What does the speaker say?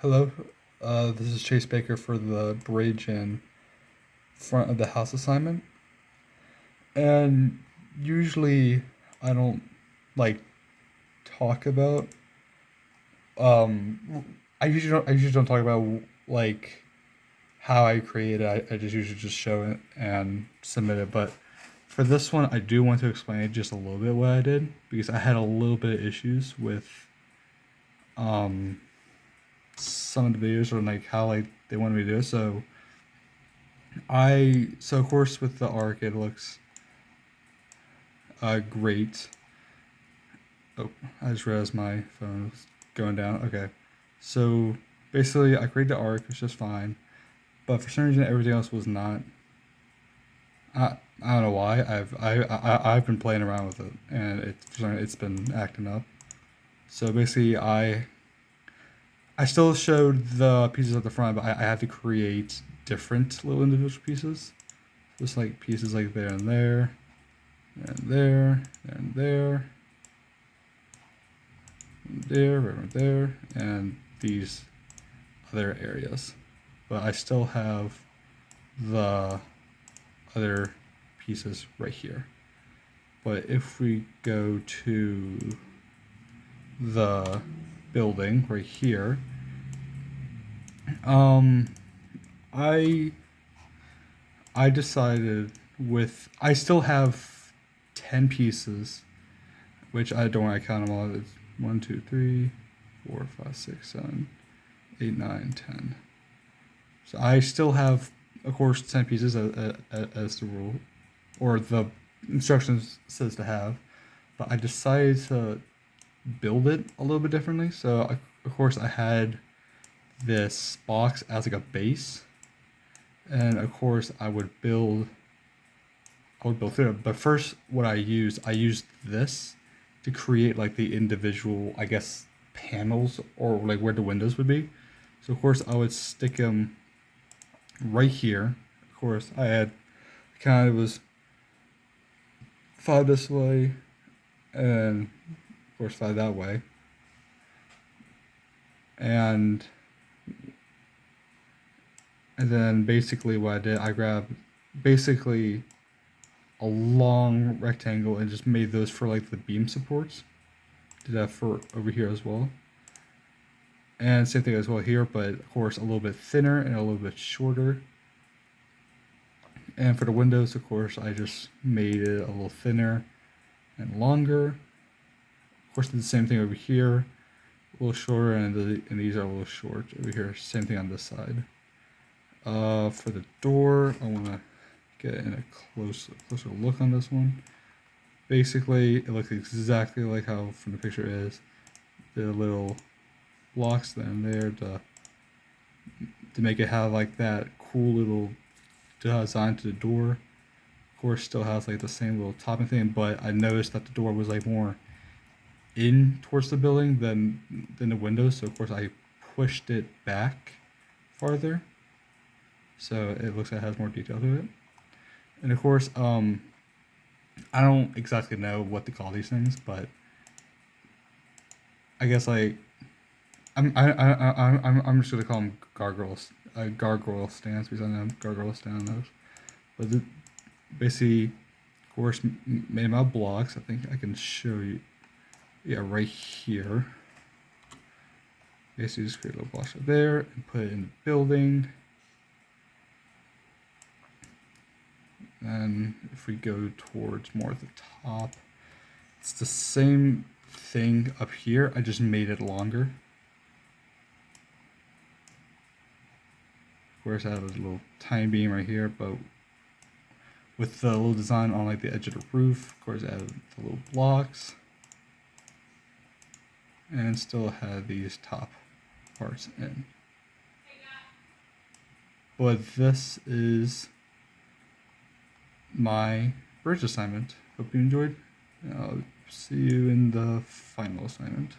Hello, this is Chase Baker for the bridge and front of the house assignment. And usually I don't like talk about I usually don't talk about like how I create it. I just usually just show it and submit it. But for this one I do want to explain just a little bit what I did because I had a little bit of issues with um some of the videos or like how like they wanted me to do it. So of course with the arc it looks great. Oh, I just realized my phone was going down. Okay, so basically I created the arc, it's just fine, but for some reason everything else was not. I don't know why. I've been playing around with it and it's been acting up. So basically I still showed the pieces at the front, but I had to create different little individual pieces, just like pieces like there and there and there and there and there, right there, and these other areas. But I still have the other pieces right here. But if we go to the building right here, um, I I decided I still have 10 pieces, which I don't want to count them all. It's 1, 2, 3, 4, 5, 6, 7, 8, 9, 10. So I still have, of course, 10 pieces as the rule, or the instructions says to have. But I decided to build it a little bit differently. So of course I had this box as like a base, and of course I would build through it. But first, what I used this to create like the individual, I guess, panels or like where the windows would be. So of course I would stick them right here. Of course I had kind of was 5 this way and of course 5 that way. And then basically what I did, I grabbed basically a long rectangle and just made those for like the beam supports. Did that for over here as well. And same thing as well here, but of course a little bit thinner and a little bit shorter. And for the windows, of course, I just made it a little thinner and longer. Of course, did the same thing over here, a little shorter, and these are a little short over here. Same thing on this side. For the door, I want to get in a closer look on this one. Basically, it looks exactly like how from the picture is. The little blocks down there to make it have like that cool little design to the door. Of course, still has like the same little topping thing, but I noticed that the door was like more in towards the building than the windows. So of course I pushed it back farther, so it looks like it has more detail to it. And of course, I don't exactly know what to call these things, but I guess like I'm just gonna call them gargoyles, gargoyle stands because I know gargoyle stand those. But basically, of course, made them out of blocks. I think I can show you. Yeah, right here. Basically, just create a little blocks right there and put it in the building. And if we go towards more at the top, it's the same thing up here. I just made it longer. Of course, I have a little tiny beam right here, but with the little design on like the edge of the roof, of course, I added the little blocks, and still had these top parts in. But this is my bridge assignment. Hope you enjoyed. I'll see you in the final assignment.